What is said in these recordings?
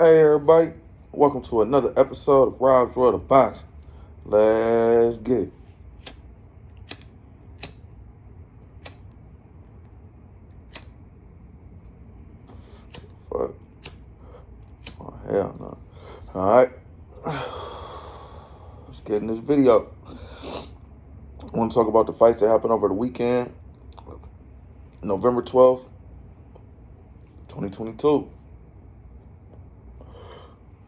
Hey everybody, welcome to another episode of Rob's World of Boxing. Let's get it. Fuck. Oh hell no. Alright. Let's get in this video. I want to talk about the fights that happened over the weekend. November 12th, 2022.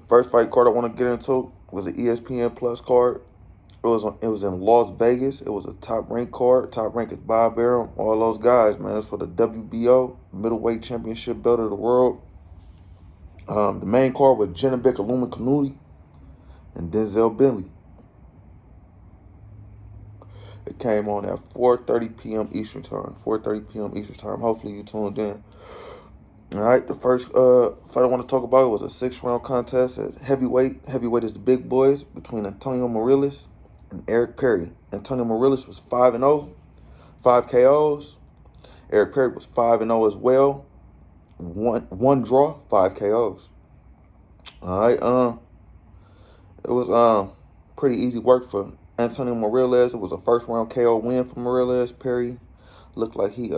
First fight card I want to get into was an ESPN Plus card. It was in Las Vegas. It was a top rank card. Top rank is Bob Arum. All those guys, man. It's for the WBO middleweight championship belt of the world. The main card was Janibek, Alimkhanuly, and Denzel Bentley. It came on at 4:30 p.m. Eastern time. 4:30 p.m. Eastern time. Hopefully you tuned in. All right, the first fight I want to talk about was a 6-round contest at heavyweight. Heavyweight is the big boys between Antonio Morales and Eric Perry. Antonio Morales was 5-0, 5 KOs. Eric Perry was 5-0 as well. One draw, 5 KOs. All right, it was pretty easy work for Antonio Morales. It was a first round KO win for Morales. Perry looked like he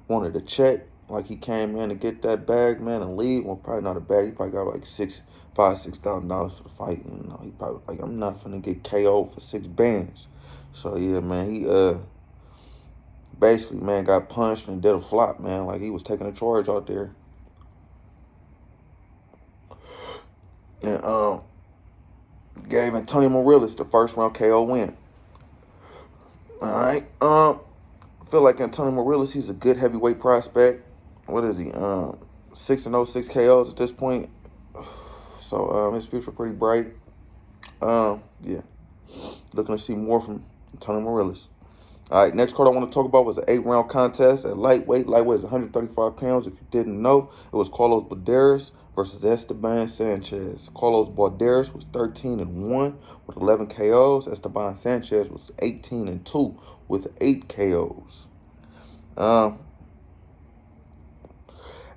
wanted to check. Like he came in to get that bag, man, and leave. Well, probably not a bag. He probably got like $6,000 for the fight. You know, he probably like, I'm not finna get KO'd for 6 bands. So yeah, man, he basically, man, got punched and did a flop, man. Like he was taking a charge out there. And gave Antonio Morales the first round KO win. All right. I feel like Antonio Morales, he's a good heavyweight prospect. What is he? 6-0, 6 KOs at this point. So his future pretty bright. Yeah. Looking to see more from Antonio Morales. All right, next card I want to talk about was an 8-round contest at lightweight. Lightweight is 135 pounds. If you didn't know, it was Carlos Balderas versus Esteban Sanchez. Carlos Balderas was 13-1 with 11 KOs. Esteban Sanchez was 18-2 with 8 KOs.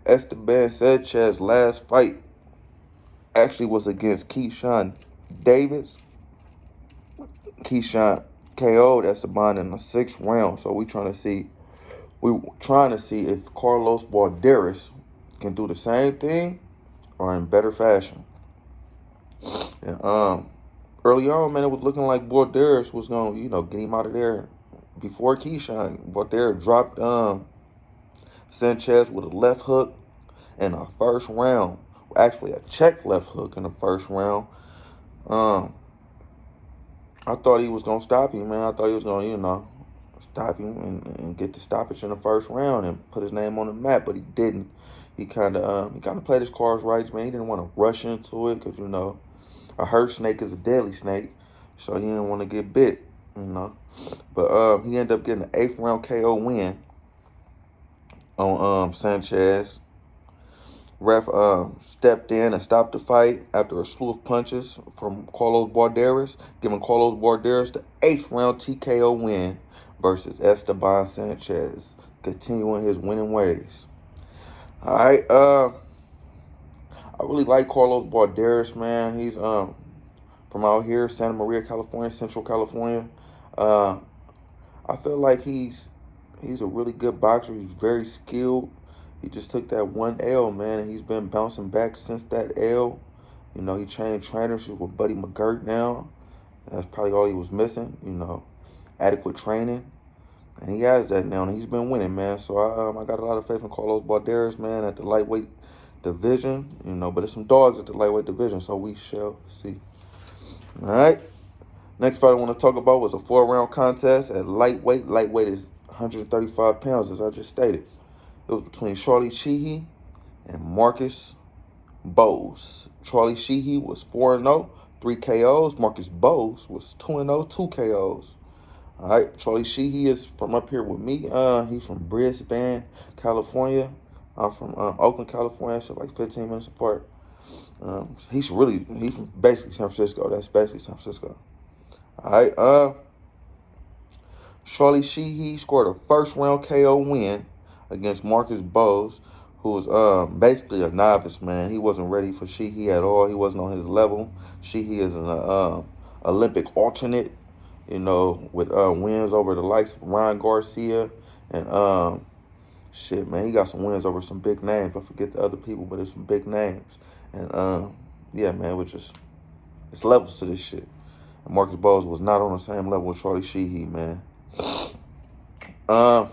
Esteban Sanchez's last fight actually was against Keyshawn Davis. Keyshawn KO'd Esteban in the 6th round. So we trying to see if Carlos Balderas can do the same thing or in better fashion. And early on, man, it was looking like Balderas was gonna, get him out of there before Keyshawn. Balderas dropped Sanchez with a left hook in the first round. Actually, a check left hook in the first round. I thought he was going to stop him, man. I thought he was going to, stop him and get the stoppage in the first round and put his name on the map, but he didn't. He kind of played his cards right, man. He didn't want to rush into it because, a hurt snake is a deadly snake, so he didn't want to get bit, But he ended up getting an 8th round KO win on Sanchez. Ref stepped in and stopped the fight after a slew of punches from Carlos Balderas, giving Carlos Balderas the 8th round TKO win versus Esteban Sanchez, continuing his winning ways. All right, I really like Carlos Balderas, man. He's from out here, Santa Maria, California, Central California. I feel like he's a really good boxer. He's very skilled. He just took that one L, man, and he's been bouncing back since that L. He changed trainers with Buddy McGirt now. That's probably all he was missing, adequate training. And he has that now, and he's been winning, man. So I got a lot of faith in Carlos Balderas, man, at the lightweight division, but there's some dogs at the lightweight division, so we shall see. All right. Next fight I want to talk about was a 4-round contest at lightweight. Lightweight is 135 pounds, as I just stated. It was between Charlie Sheehy and Marcus Bowes. Charlie Sheehy was 4-0, 3 KOs. Marcus Bowes was 2-0, 2 KOs. All right, Charlie Sheehy is from up here with me. He's from Brisbane, California. I'm from Oakland, California, so like 15 minutes apart. He's from basically San Francisco. That's basically San Francisco. All right, Charlie Sheehy scored a 1st round KO win against Marcus Bowes, who was basically a novice, man. He wasn't ready for Sheehy at all. He wasn't on his level. Sheehy is an Olympic alternate, you know, with wins over the likes of Ryan Garcia and shit, man. He got some wins over some big names. I forget the other people, but it's some big names. And yeah, man, it's levels to this shit. And Marcus Bowles was not on the same level with Charlie Sheehy, man. I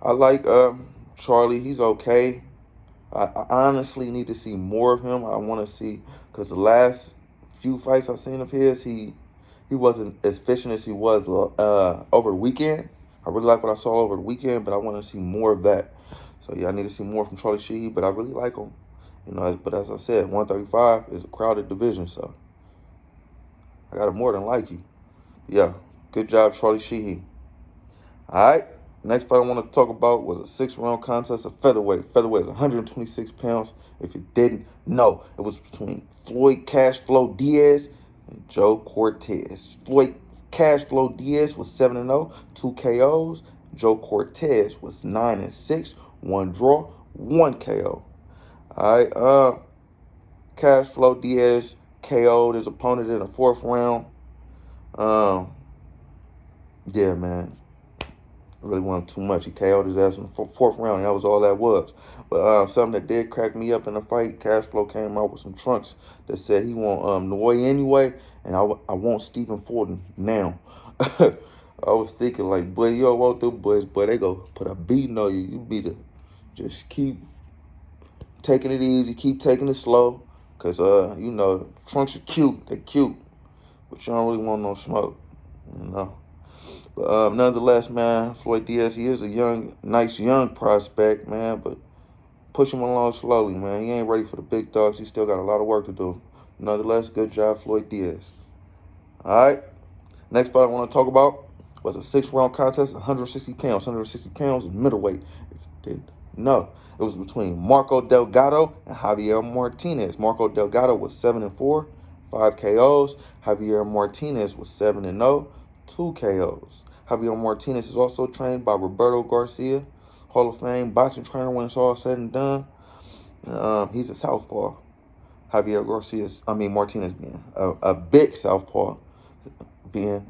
like Charlie. He's okay. I honestly need to see more of him. I want to see, because the last few fights I've seen of his, he wasn't as efficient as he was over the weekend. I really like what I saw over the weekend, but I want to see more of that. So yeah, I need to see more from Charlie Sheehy, but I really like him. You know, but as I said, 135 is a crowded division, so I got to more than like you. Yeah, good job, Charlie Sheehy. All right. Next fight I want to talk about was a 6-round contest of featherweight. Featherweight is 126 pounds. If you didn't know, it was between Floyd Cashflow Diaz and Joe Cortez. Floyd Cashflow Diaz was 7-0, 2 KOs. Joe Cortez was 9-6, 1 draw, 1 KO. All right, Cashflow Diaz KO'd his opponent in the 4th round. Yeah, man. Really wasn't too much. He KO'd his ass in the 4th round, and that was all that was. But something that did crack me up in the fight, Cashflow came out with some trunks that said he want Noy anyway, and I want Stephen Forden now. I was thinking like, boy, you don't want them boys, but they go put a beating on you. You be the just keep taking it easy, keep taking it slow, cause you know, trunks are cute, they cute, but you don't really want no smoke, you know. But nonetheless, man, Floyd Diaz, he is a nice young prospect, man, but push him along slowly, man. He ain't ready for the big dogs. He still got a lot of work to do. Nonetheless, good job, Floyd Diaz. All right. Next fight I want to talk about was a 6-round contest, 160 pounds. 160 pounds is middleweight. If you didn't know, it was between Marco Delgado and Javier Martinez. Marco Delgado was 7-4, 5 KOs. Javier Martinez was 7-0, 2 KOs. Javier Martinez is also trained by Roberto Garcia, Hall of Fame boxing trainer when it's all said and done. He's a southpaw. Martinez being a big southpaw being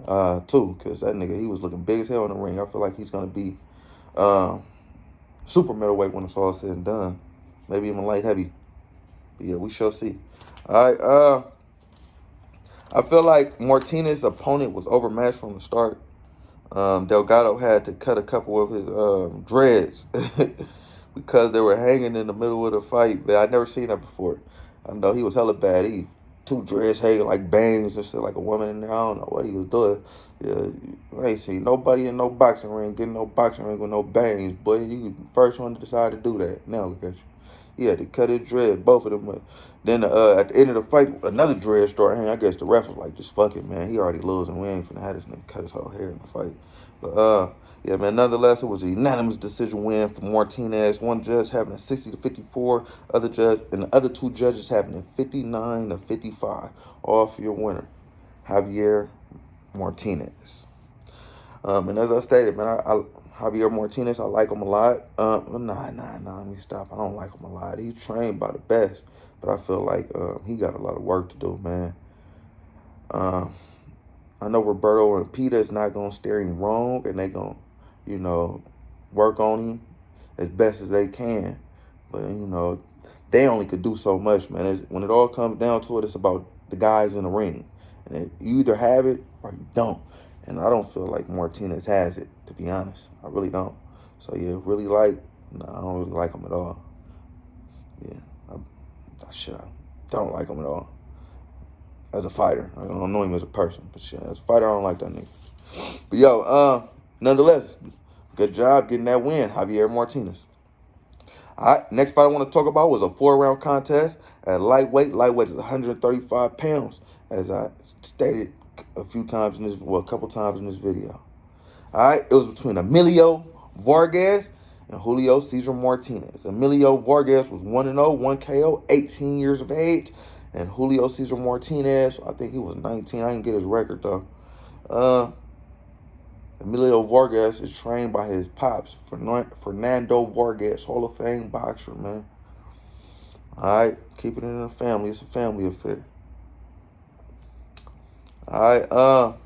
too, because that nigga, he was looking big as hell in the ring. I feel like he's going to be super middleweight when it's all said and done. Maybe even light heavy. But yeah, we shall see. All right. I feel like Martinez's opponent was overmatched from the start. Delgado had to cut a couple of his dreads because they were hanging in the middle of the fight. But I'd never seen that before. I know he was hella bad. He 2 dreads hanging like bangs and shit, like a woman in there. I don't know what he was doing. Yeah, I ain't seen nobody in no boxing ring getting no boxing ring with no bangs. Boy, you the first one to decide to do that. Now look at you. He had to cut his dread, both of them. Then at the end of the fight, another dread started hanging. I guess the ref was like, just fuck it, man. He already losing. We ain't finna have this nigga cut his whole hair in the fight. But yeah, man, nonetheless, it was a unanimous decision win for Martinez. One judge having a 60-54, the other 2 judges having a 59-55. All for your winner, Javier Martinez. And as I stated, man, Javier Martinez, I like him a lot. Let me stop. I don't like him a lot. He's trained by the best, but I feel like he got a lot of work to do, man. I know Roberto and Peter is not going to steer him wrong, and they're going to, you know, work on him as best as they can. But, you know, they only could do so much, man. When it all comes down to it, it's about the guys in the ring. And you either have it or you don't. And I don't feel like Martinez has it, to be honest. I really don't. So, yeah, I don't really like him at all. Yeah, I don't like him at all. As a fighter. I don't know him as a person. But shit, as a fighter, I don't like that nigga. But yo, nonetheless, good job getting that win, Javier Martinez. All right, next fight I want to talk about was a 4-round contest at lightweight. Lightweight is 135 pounds, as I stated a couple times in this video. All right, it was between Emiliano Vargas and Julio Cesar Martinez. Emiliano Vargas was 1-0, 1 KO, 18 years of age. And Julio Cesar Martinez, I think he was 19. I didn't get his record, though. Emilio Vargas is trained by his pops, Fernando Vargas, Hall of Fame boxer, man. All right, keep it in the family. It's a family affair. All right,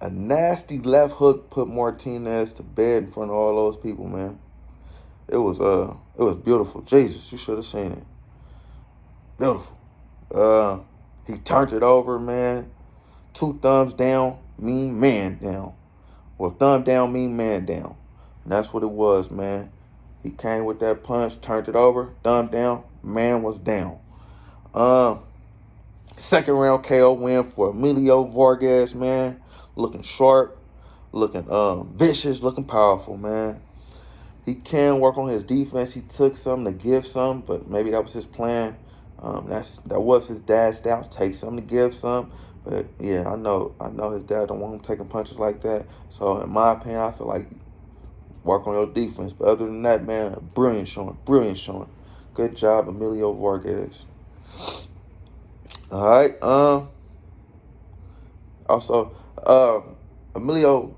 a nasty left hook put Martinez to bed in front of all those people, man. It was beautiful. Jesus, you should have seen it. Beautiful. He turned it over, man. 2 thumbs down, mean man down. Well, thumb down, mean man down. And that's what it was, man. He came with that punch, turned it over, thumb down, man was down. Second round KO win for Emilio Vargas, man. Looking sharp, looking vicious, looking powerful, man. He can work on his defense. He took some to give some, but maybe that was his plan. That was his dad's style. Take some to give some. But yeah, I know his dad don't want him taking punches like that. So in my opinion, I feel like work on your defense. But other than that, man, brilliant showing. Good job, Emilio Vargas. All right. Also, Emiliano,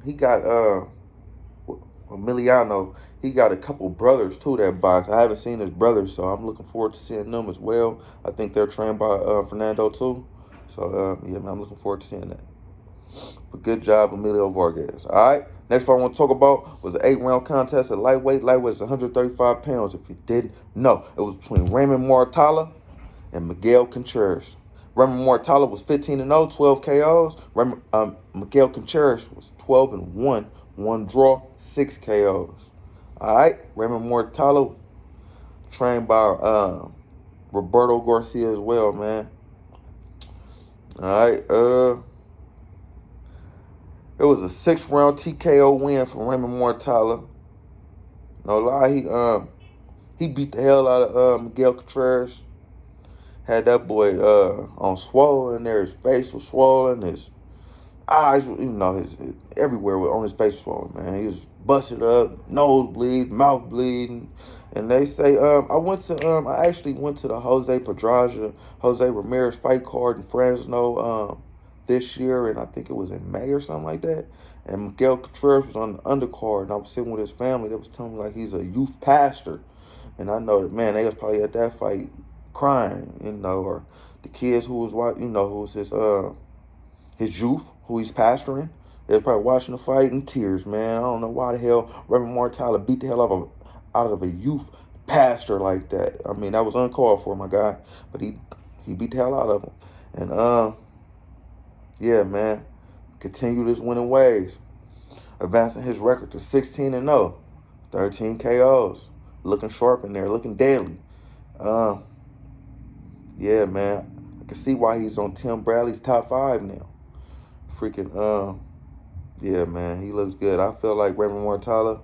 he got a couple brothers too that box. I haven't seen his brothers, so I'm looking forward to seeing them as well. I think they're trained by Fernando too. So yeah, man, I'm looking forward to seeing that. But good job, Emilio Vargas. All right. Next fight I want to talk about was an 8-round contest at lightweight. Lightweight is 135 pounds. If you didn't know, it was between Raymond Mortala and Miguel Contreras. Raymond Mortala was 15-0, 12 KOs. Miguel Contreras was 12-1, 1 draw, 6 KOs. All right, Raymond Mortala trained by Roberto Garcia as well, man. All right, it was a 6-round TKO win for Raymond Mortala. No lie, he beat the hell out of Miguel Contreras. Had that boy on swollen there. His face was swollen. His eyes, his everywhere on his face swollen, man. He was busted up, nose bleed, mouth bleeding. And they say, I actually went to the Jose Ramirez fight card in Fresno this year, and I think it was in May or something like that. And Miguel Contreras was on the undercard, and I was sitting with his family. They was telling me like he's a youth pastor. And I know that, man, they was probably at that fight crying, or the kids who was watching, who was his youth, who he's pastoring. They was probably watching the fight in tears, man. I don't know why the hell Raymond Mortala beat the hell out of a youth pastor like that. I mean, that was uncalled for, my guy. But he beat the hell out of him. And yeah, man, continued his winning ways, advancing his record to 16-0, 13 KOs, looking sharp in there, looking deadly. Yeah, man, I can see why he's on Tim Bradley's top 5 now. Freaking, yeah, man, he looks good. I feel like Raymond Mortala,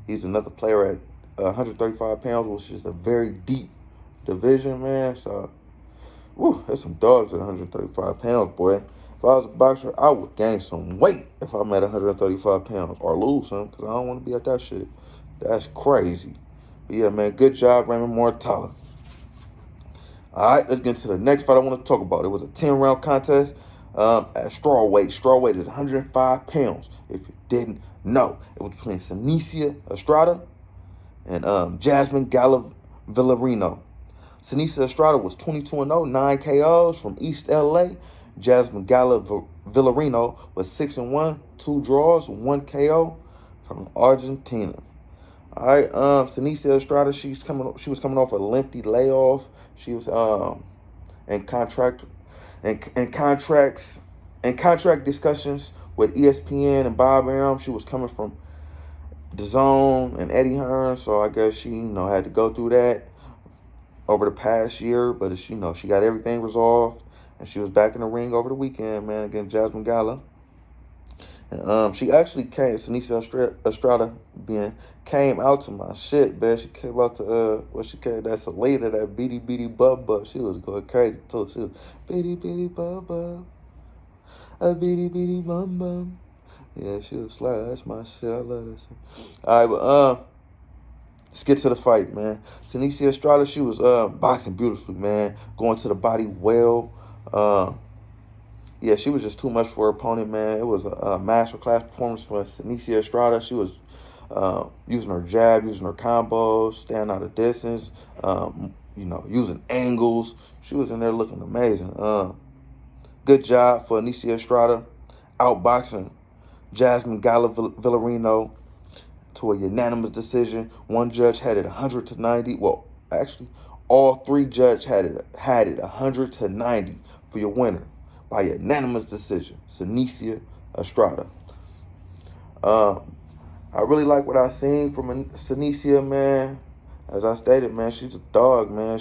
he's another player at 135 pounds, which is a very deep division, man. So, woo, there's some dogs at 135 pounds, boy. If I was a boxer, I would gain some weight if I'm at 135 pounds or lose some, because I don't want to be at that shit. That's crazy. But yeah, man, good job, Raymond Mortala. All right, let's get into the next fight I want to talk about. It was a 10-round contest at strawweight. Strawweight is 105 pounds, if you didn't know. It was between Senicia Estrada and Jasmine Gala Villarino. Senicia Estrada was 22-0, 9 KOs from East LA. Jasmine Gala Villarino was 6-1, 2 draws, 1 KO from Argentina. All right, Senicia Estrada, she was coming off a lengthy layoff. She was in contract discussions with ESPN and Bob Arum. She was coming from DAZN and Eddie Hearn, so I guess she had to go through that over the past year. But she got everything resolved, and she was back in the ring over the weekend, man, against Jasmine Gala. And she actually Senicia Estrada came out to my shit, man. She came out to that's a lady, that beady beady bub bub. She was going crazy too. She was beady beady bub bub, a beady beady bum bum. Yeah, she was like, that's my shit. I love that shit. All right, but let's get to the fight, man. Senicia Estrada, she was boxing beautifully, man. Going to the body well. Yeah, she was just too much for her opponent, man. It was a masterclass performance for Senicia Estrada. She was using her jab, using her combos, staying out of distance, using angles. She was in there looking amazing. Good job for Anicia Estrada, outboxing Jasmine Gala Villarino to a unanimous decision. One judge had it 100-90. Well, actually, all three judges had it 100-90 for your winner by unanimous decision, Senicia Estrada. I really like what I seen from Senicia, man. As I stated, man, she's a dog, man.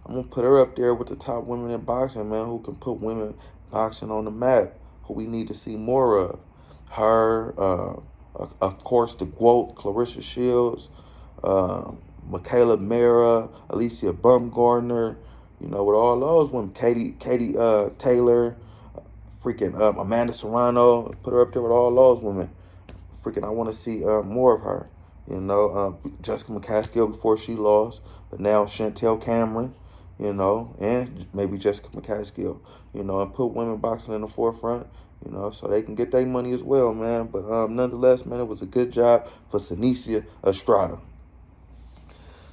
I'm gonna put her up there with the top women in boxing, man, who can put women boxing on the map, who we need to see more of. Her, of course, the GWOAT, Clarissa Shields, Michaela Mara, Alicia Bumgardner, with all those women, Katie Taylor, freaking Amanda Serrano, put her up there with all those women. Freaking, I want to see more of her. Jessica McCaskill before she lost, but now Chantel Cameron, and maybe Jessica McCaskill, and put women boxing in the forefront, so they can get their money as well, man. But nonetheless, man, it was a good job for Senicia Estrada.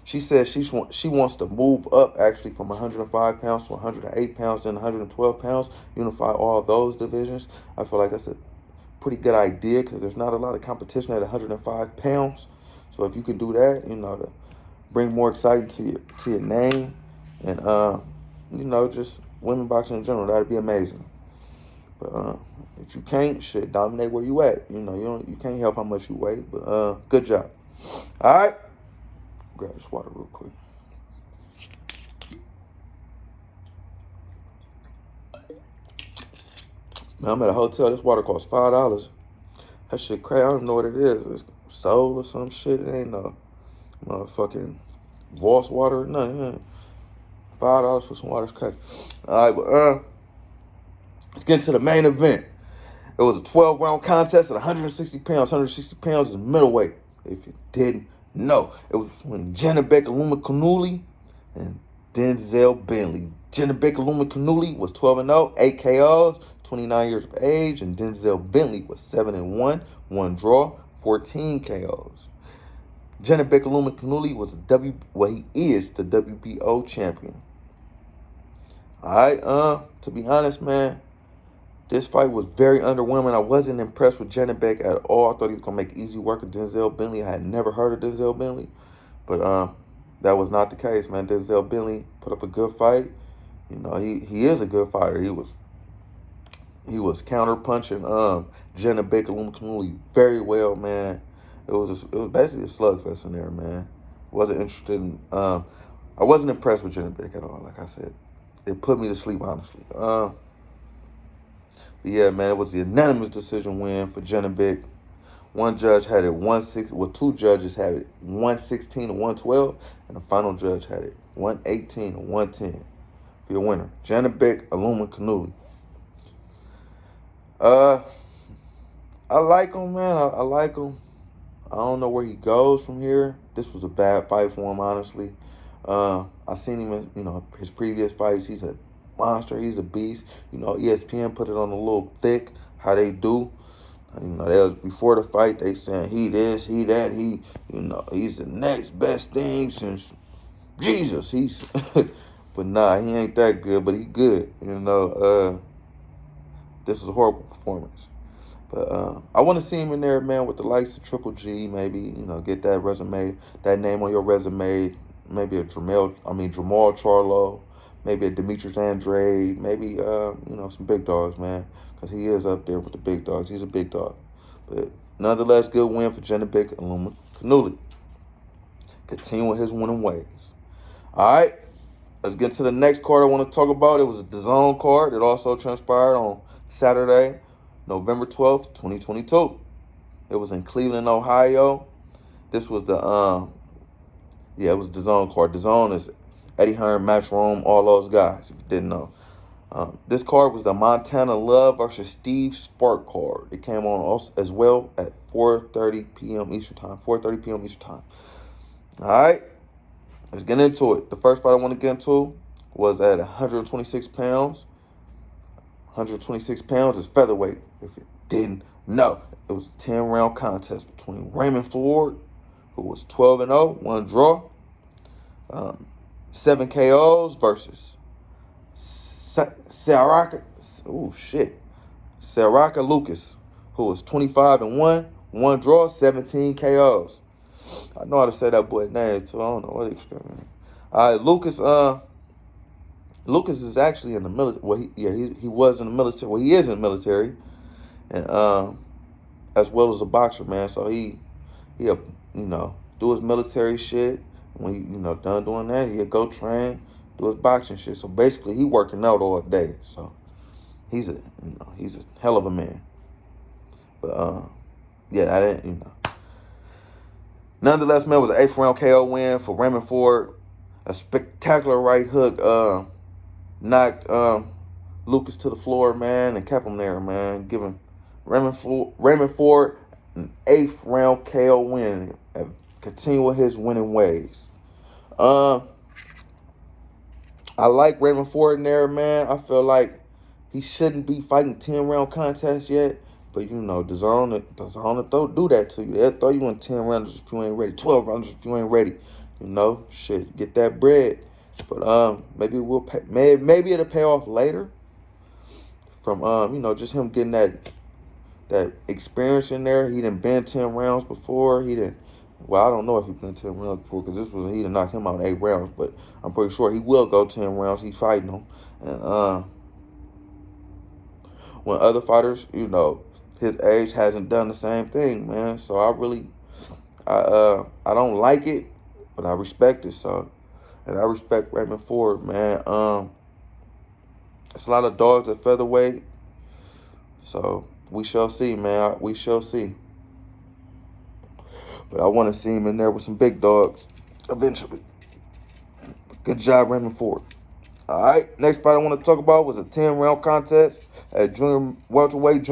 She said she wants to move up actually from 105 pounds to 108 pounds and 112 pounds, unify all those divisions. I feel like that's a pretty good idea because there's not a lot of competition at 105 pounds. So if you can do that, to bring more excitement to your name and just women boxing in general, that'd be amazing. But if you can't, shit, dominate where you at. You can't help how much you weigh. But good job. All right, grab this water real quick. Man, I'm at a hotel. This water costs $5. That shit crazy. I don't know what it is. It's Soul or some shit. It ain't no motherfucking Voss water or nothing. $5 for some water is crazy. All right, but let's get into the main event. It was a 12-round contest at 160 pounds. 160 pounds is middleweight. If you didn't know, it was between Janibek Alimkhanuly and Denzel Bentley. Janibek Alimkhanuly was 12-0, 8 KOs, 29 years of age, and Denzel Bentley was 7-1, 1 draw, 14 KOs. Janibek Alimkhanuly he is the WBO champion. All right, to be honest, man, this fight was very underwhelming. I wasn't impressed with Janibek at all. I thought he was gonna make easy work of Denzel Bentley. I had never heard of Denzel Bentley, but that was not the case, man. Denzel Bentley put up a good fight. He is a good fighter. He was counter punching Janibek Alimkhanuly very well, man. It was basically a slugfest in there, man. Wasn't interested in. I wasn't impressed with Janibek at all. Like I said, it put me to sleep, honestly. But yeah, man, it was a unanimous decision win for Janibek. One judge had it 160. Well, two judges had it 116 to 112, and the final judge had it 118 to 110 for your winner, Janibek Alimkhanuly. I like him, man. I like him. I don't know where he goes from here. This was a bad fight for him, honestly. I seen him in, his previous fights. He's a monster. He's a beast. ESPN put it on a little thick, how they do. That was before the fight. They saying he this, he that, he's the next best thing since Jesus. But nah, he ain't that good. But he good. This is a horrible performance. But I want to see him in there, man, with the likes of Triple G, maybe, get that resume, that name on your resume, maybe a Jamal Charlo, maybe a Demetrius Andrade, maybe, some big dogs, man, because he is up there with the big dogs. He's a big dog. But nonetheless, good win for Janibek Alimkhanuly. Continuing his winning ways. All right, let's get to the next card I want to talk about. It was a DAZN card. It also transpired on Saturday, November 12th, 2022. It was in Cleveland, Ohio. This was it was DAZN card. DAZN is Eddie Hearn, Matchroom, all those guys, if you didn't know. This card was the Montana Love versus Steve Spark card. It came on also as well at 4:30 p.m. Eastern Time. 4:30 p.m. Eastern Time. All right, let's get into it. The first fight I want to get into was at 126 pounds. 126 pounds is featherweight. If you didn't know, it was a 10-round contest between Raymond Ford, who was 12-0, one draw, 7 KOs versus Saraka. Oh shit, Saraka Lucas, who was 25-1, one draw, 17 KOs. I know how to say that boy's name too. I don't know what he's screaming. All right, Lucas is actually in the military. Well, he was in the military. Well, he is in the military, and as well as a boxer, man. So he do his military shit. When he done doing that, he'll go train, do his boxing shit. So basically, he working out all day. So he's a hell of a man. But yeah, I didn't Nonetheless, man, it was an 8th round KO win for Raymond Ford. A spectacular right hook knocked Lucas to the floor, man, and kept him there, man, giving Raymond Ford an 8th round KO win and continue with his winning ways. I like Raymond Ford in there, man. I feel like he shouldn't be fighting 10-round contests yet. But, the zone do that to you. They'll throw you in 10 rounds if you ain't ready, 12 rounds if you ain't ready. Shit, get that bread. But maybe we'll pay, maybe it'll pay off later from just him getting that experience in there. He done been 10 rounds before. Well, I don't know if he's been 10 rounds before because he done knocked him out in 8 rounds. But I'm pretty sure he will go 10 rounds. He's fighting him. And when other fighters, his age hasn't done the same thing, man. So I don't like it, but I respect it. So, and I respect Raymond Ford, man. It's a lot of dogs at featherweight. So we shall see, man. We shall see. But I want to see him in there with some big dogs eventually. Good job, Raymond Ford. All right, next fight I want to talk about was a 10-round contest at junior welterweight.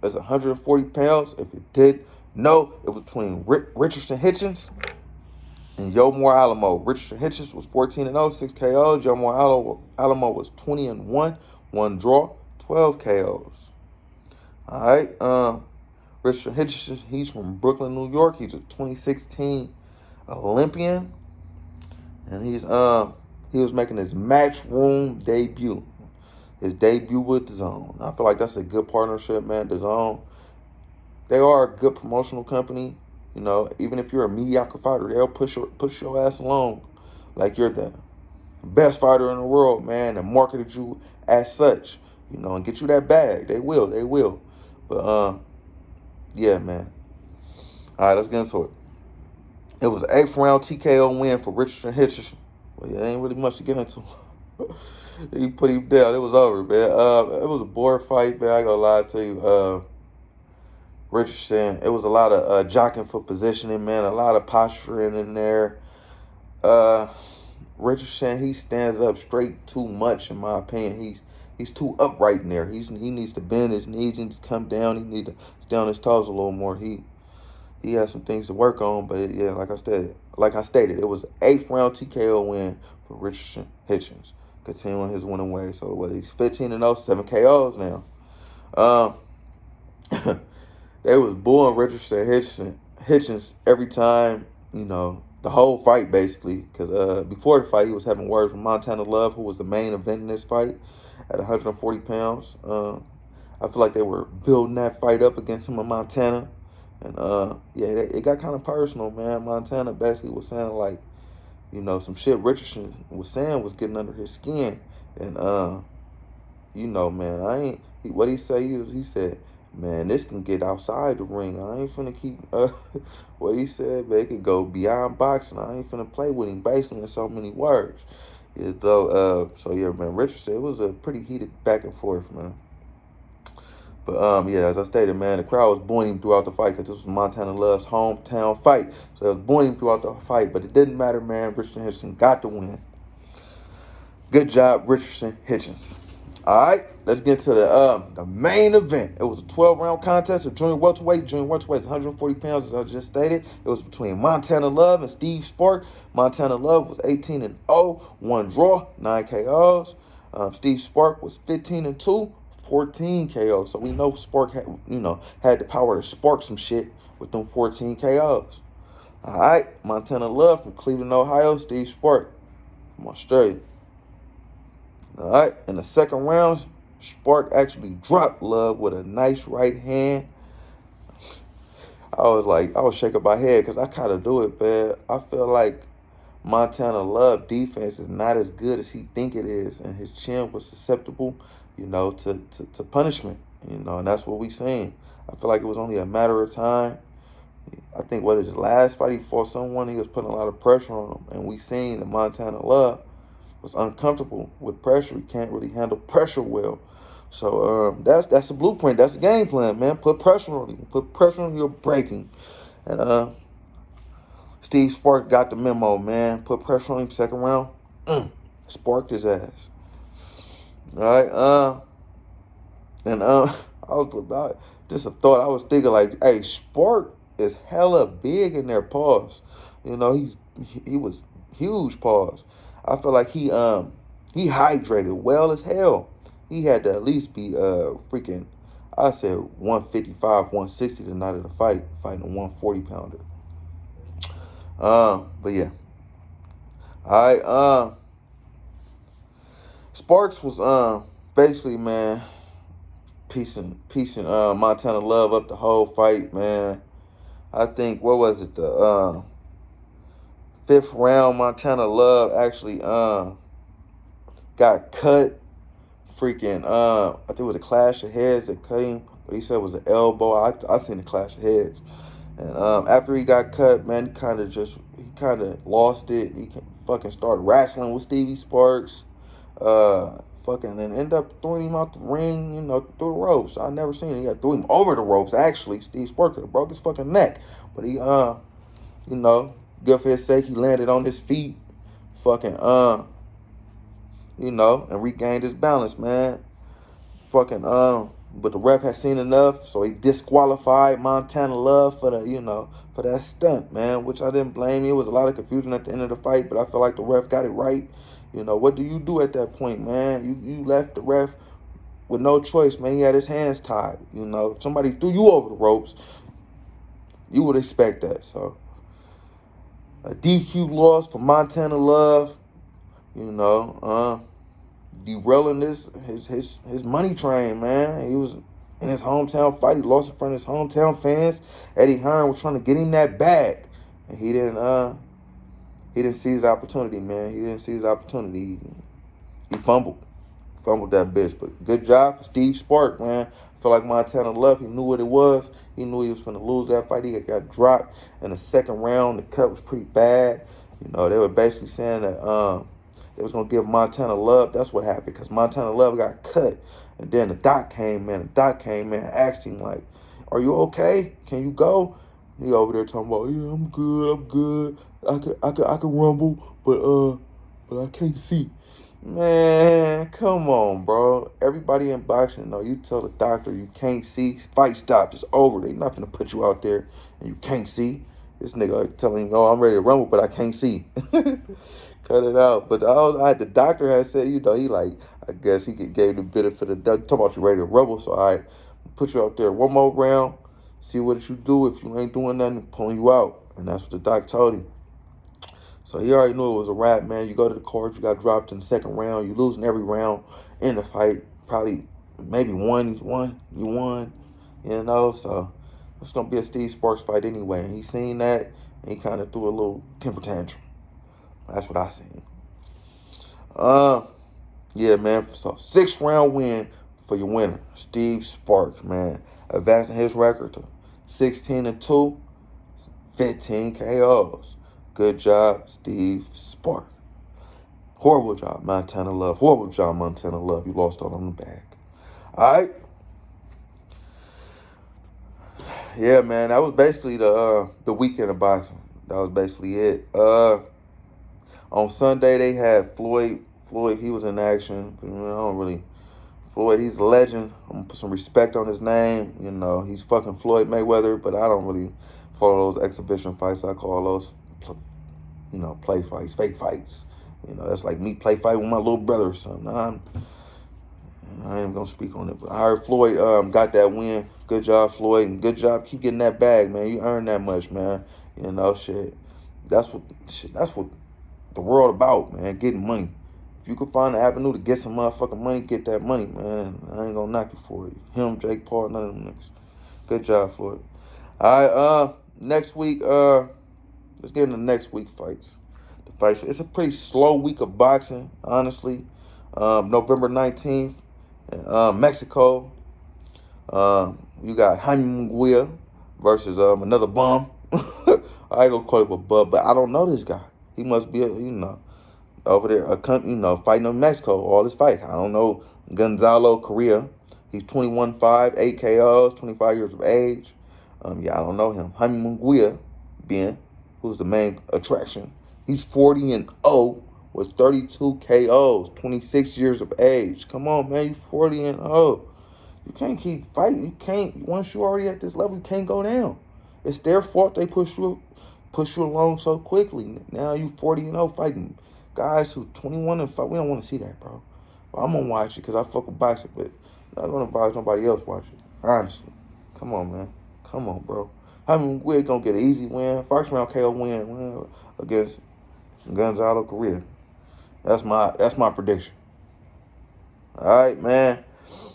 It's 140 pounds. If you did know, it was between Richardson Hitchens and Yomar Alamo. Richardson Hitchens was 14-0, 6 KOs. Yomar Alamo was 20-1, 1 draw, 12 KOs. All right, Richardson Hitchens, he's from Brooklyn, New York. He's a 2016 Olympian, and he was making his Matchroom debut. His debut with DAZN. I feel like that's a good partnership, man. DAZN, they are a good promotional company. Even if you're a mediocre fighter, they'll push your ass along like you're the best fighter in the world, man, and marketed you as such, and get you that bag. They will. But yeah, man. All right, let's get into it. It was an 8th round TKO win for Richardson Hitchens. Well, yeah, ain't really much to get into. He put him down. It was over, man. It was a boring fight, man. I ain't gonna lie to you. Richardson, it was a lot of jockeying for positioning, man. A lot of posturing in there. Richardson, he stands up straight too much, in my opinion. He's too upright in there. He needs to bend his knees. He needs to come down. He needs to stay on his toes a little more. He has some things to work on, but yeah, like I stated, it was an 8th round TKO win for Richardson Hitchens, continuing his winning way. So he's 15-0, 7 KOs now. They was booing Richardson Hitchens every time, the whole fight basically, because before the fight he was having words with Montana Love, who was the main event in this fight at 140 pounds. I feel like they were building that fight up against him in Montana. And, yeah, it got kind of personal, man. Montana basically was saying, like, some shit Richardson was saying was getting under his skin. And, man, what he say? He said, man, this can get outside the ring. I ain't finna keep, what he said, man, it could go beyond boxing. I ain't finna play with him, basically, in so many words. So, yeah, man, Richardson, it was a pretty heated back and forth, man. But, yeah, as I stated, man, the crowd was booing him throughout the fight because this was Montana Love's hometown fight. So it was booing him throughout the fight, but it didn't matter, man. Richardson Hitchens got the win. Good job, Richardson Hitchens. All right, let's get to the main event. It was a 12-round contest of junior welterweight. Junior welterweight is 140 pounds, as I just stated. It was between Montana Love and Steve Spark. Montana Love was 18-0, 1 draw, 9 KOs. Steve Spark was 15-2, 14 KOs. So we know Spark had the power to spark some shit with them 14 KOs. All right, Montana Love from Cleveland, Ohio. Steve Spark from Australia. All right, in the second round, Spark actually dropped Love with a nice right hand. I was shaking my head because I kind of do it, man. I feel like Montana Love defense is not as good as he think it is, and his chin was susceptible, to punishment, and that's what we seen. I feel like it was only a matter of time. I think his last fight he fought someone, he was putting a lot of pressure on him, and we seen that Montana Love was uncomfortable with pressure. He can't really handle pressure well. So that's the blueprint. That's the game plan, man. Put pressure on him. Put pressure on your breaking. And Steve Spark got the memo, man. Put pressure on him. Second round, sparked his ass. All right. And I was about just a thought. I was thinking like, hey, Spark is hella big in their paws. He was huge paws. I feel like he hydrated well as hell. He had to at least be freaking, I said 155, 160 the night of the fighting a 140 pounder. But yeah. All right. Sparks was basically, man, piecing Montana Love up the whole fight, man. I think what was it, the fifth round, Montana Love actually got cut. Freaking I think it was a clash of heads that cut him, but he said it was an elbow. I seen the clash of heads. And after he got cut, man, he kind of lost it. He fucking started wrestling with Stevie Sparks. Fucking and ended up throwing him out the ring, through the ropes. I never seen it. He threw him over the ropes, actually. Steve Sparks broke his fucking neck. But he, good for his sake, he landed on his feet. Fucking, and regained his balance, man. Fucking, but the ref had seen enough, so he disqualified Montana Love for for that stunt, man, which I didn't blame you. It was a lot of confusion at the end of the fight, but I feel like the ref got it right. What do you do at that point, man? You left the ref with no choice, man. He had his hands tied. If somebody threw you over the ropes, you would expect that. So, a DQ loss for Montana Love, derailing his money train, man. He was in his hometown fight. He lost in front of his hometown fans. Eddie Hearn was trying to get him that bag, and he didn't seize the opportunity, man. He didn't seize the opportunity. He fumbled that bitch. But good job for Steve Spark, man. I feel like Montana Love, he knew what it was. He knew he was going to lose that fight. He got dropped in the second round. The cut was pretty bad. They were basically saying that they was going to give Montana Love. That's what happened, because Montana Love got cut. And then the doc came in. and asked him, like, are you okay? Can you go? He over there talking about, yeah, I'm good. I could rumble, but I can't see. Man, come on, bro. Everybody in boxing, you tell the doctor you can't see, fight stopped, it's over. They not gonna put you out there and you can't see. This nigga telling him, I'm ready to rumble, but I can't see. Cut it out. But the doctor had said, he like, I guess he gave the benefit of the doubt. Talk about you ready to rumble, so all right, put you out there one more round, see what you do. If you ain't doing nothing, pulling you out. And that's what the doc told him. So he already knew it was a wrap, man. You go to the court, you got dropped in the second round. You losing every round in the fight. Probably, maybe you won. So it's going to be a Steve Sparks fight anyway. And he seen that, and he kind of threw a little temper tantrum. That's what I seen. Yeah, man. So 6th round win for your winner, Steve Sparks, man. Advancing his record to 16-2, 15 KOs. Good job, Steve Spark. Horrible job, Montana Love. Horrible job, Montana Love. You lost all on the bag. All right. Yeah, man. That was basically the weekend of boxing. That was basically it. On Sunday they had Floyd. Floyd, he was in action. Floyd, he's a legend. I'm gonna put some respect on his name. He's fucking Floyd Mayweather, but I don't really follow those exhibition fights. I call those play fights, fake fights. That's like me play fight with my little brother or something. I ain't even gonna speak on it, but I heard Floyd got that win. Good job, Floyd, and good job. Keep getting that bag, man. You earn that much, man. You know, shit. That's what the world about, man. Getting money. If you can find an avenue to get some motherfucking money, get that money, man. I ain't gonna knock you for it. Him, Jake Paul, none of them niggas. Good job, Floyd. All right, next week, let's get into next week fights. The fights. It's a pretty slow week of boxing, honestly. November 19th, Mexico. You got Janibek versus another bum. I ain't gonna call him a bum, but I don't know this guy. He must be, over there, fighting in Mexico, all his fights. I don't know Gonzalo Correa. He's 21-5, 8 KOs, 25 years of age. I don't know him. Janibek, Ben, who's the main attraction. He's 40-0 with 32 KOs, 26 years of age. Come on, man, you 40-0. You can't keep fighting. You can't. Once you're already at this level, you can't go down. It's their fault they push you along so quickly. Now you 40-0 fighting guys who 21-5. We don't want to see that, bro. Well, I'm gonna watch it because I fuck with boxing, but I'm not gonna advise nobody else watch it. Honestly, come on, man. Come on, bro. We're gonna get an easy win, first round KO win against Gonzalo Correa. That's my prediction. All right, man.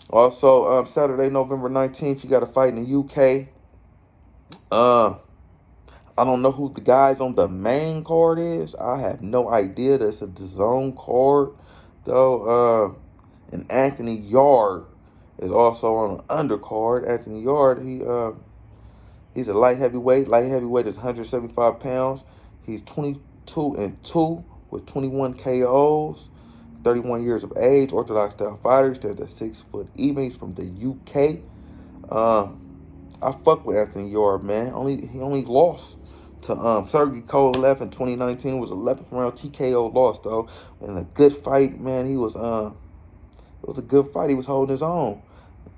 Also, Saturday, November 19th, you got a fight in the UK. I don't know who the guys on the main card is. I have no idea. That's a DAZN card, though. And Anthony Yard is also on the undercard. Anthony Yard, he's a light heavyweight. Light heavyweight is 175 pounds. He's 22-2 with 21 KOs. 31 years of age, orthodox style fighter. He stands at 6 foot even. He's from the UK. I fuck with Anthony Yard, man. He only lost to Sergey Kovalev in 2019. It was 11th round TKO loss though, and a good fight, man. It was a good fight. He was holding his own.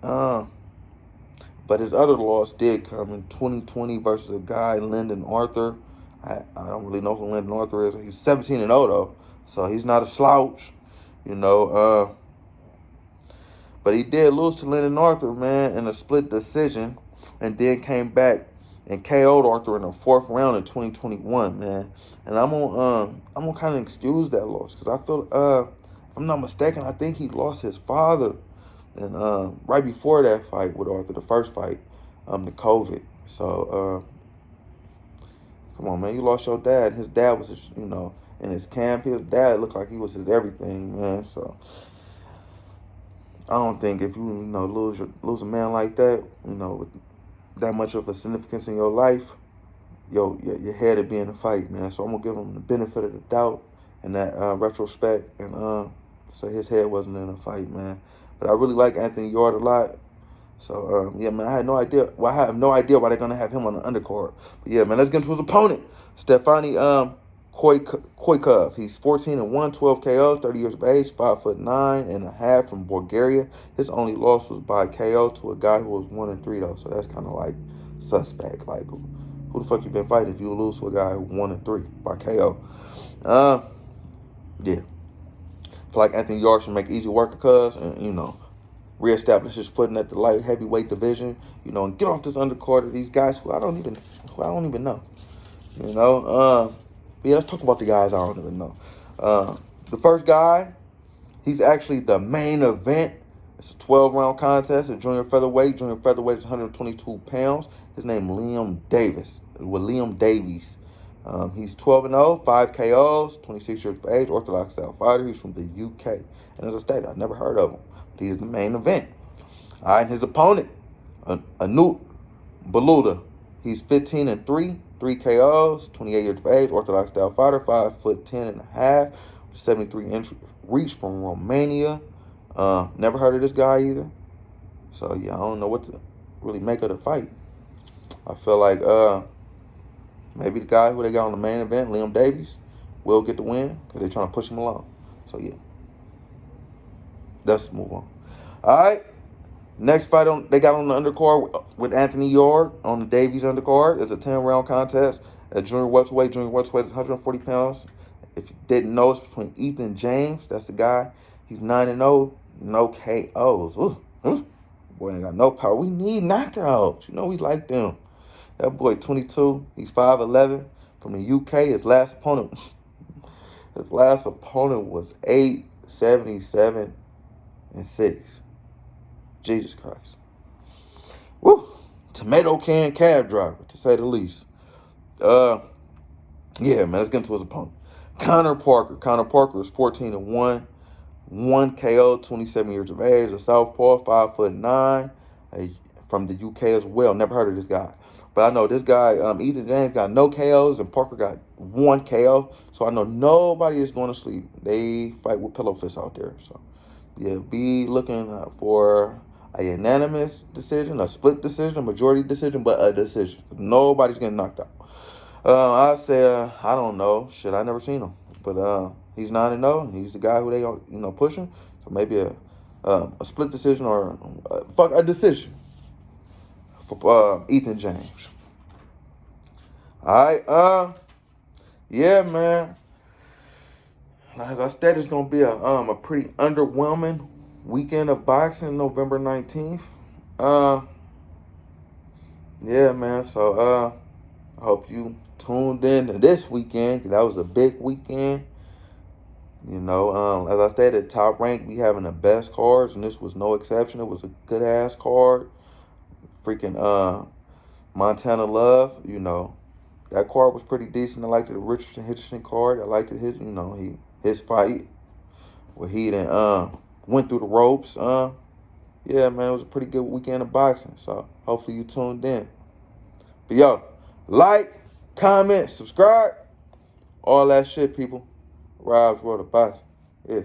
But his other loss did come in 2020 versus a guy, Lyndon Arthur. I don't really know who Lyndon Arthur is. He's 17-0 though, so he's not a slouch. But he did lose to Lyndon Arthur, man, in a split decision, and then came back and KO'd Arthur in the 4th round in 2021, man. And I'm gonna kind of excuse that loss because I feel, if I'm not mistaken, I think he lost his father, and right before that fight with Arthur, the first fight, to COVID. So come on, man, you lost your dad. His dad was, in his camp. His dad looked like he was his everything, man. So I don't think if you lose a man like that, with that much of a significance in your life, your head would be in the fight, man. So I'm gonna give him the benefit of the doubt in that retrospect, and say his head wasn't in the fight, man. But I really like Anthony Yard a lot. So yeah, man, I had no idea. Well, I have no idea why they're gonna have him on the undercard. But yeah, man, let's get into his opponent, Stefani Koikov. He's 14-1, 12 KOs, 30 years of age, 5'9.5" from Bulgaria. His only loss was by KO to a guy who was 1-3 though, so that's kind of like suspect. Like, who the fuck you been fighting if you lose to a guy who 1-3 by KO? Yeah. I feel like Anthony Yard should make easy work of cuz, and reestablish his footing at the light heavyweight division, and get off this undercard of these guys who I don't even know. But yeah, let's talk about the guys I don't even know. The first guy, he's actually the main event. It's a 12-round contest at junior featherweight. Junior featherweight is 122 pounds. His name Liam Davies. He's 12-0, 5 KOs, 26 years of age, orthodox style fighter. He's from the UK. And as I stated, I've never heard of him. But he's the main event. All right, and his opponent, Anut Baluda. He's 15-3, 3 KOs, 28 years of age, orthodox style fighter, 5'10.5", 73-inch reach from Romania. Never heard of this guy either. So yeah, I don't know what to really make of the fight. I feel like maybe the guy who they got on the main event, Liam Davies, will get the win because they're trying to push him along. So yeah, let's move on. All right. Next fight they got on the undercard with Anthony Yard on the Davies undercard. It's a 10-round contest at junior welterweight. Junior welterweight is 140 pounds. If you didn't know, it's between Ethan James. That's the guy. He's 9-0, No KOs. Ooh, ooh. Boy ain't got no power. We need knockouts. You know we like them. That boy 22. He's 5'11". From the UK. His last opponent was 877 and 6. Jesus Christ. Woo. Tomato can cab driver, to say the least. Yeah, man, let's get into his opponent. Connor Parker. Connor Parker is 14-1. 1 KO, 27 years of age, a southpaw, 5'9", from the UK as well. Never heard of this guy. But I know this guy, Ethan James, got no KOs, and Parker got 1 KO. So I know nobody is going to sleep. They fight with pillow fists out there. So, yeah, be looking for a unanimous decision, a split decision, a majority decision, but a decision. Nobody's getting knocked out. I say, I don't know. Shit, I never seen him. But he's 9-0. He's the guy who they pushing. So maybe a split decision or a decision for Ethan James. All right. Yeah, man. As I said, it's gonna be a pretty underwhelming weekend of boxing, November 19th. Yeah, man. So I hope you tuned in to this weekend, 'cause that was a big weekend. As I stated, Top Rank be having the best cards, and this was no exception. It was a good ass card. Freaking Montana Love, that card was pretty decent. I liked the Richardson card. I liked his fight where he then went through the ropes. Yeah, man, it was a pretty good weekend of boxing. So hopefully you tuned in. But yo, like, comment, subscribe, all that shit, people. Rob's World of Boxing. Yeah.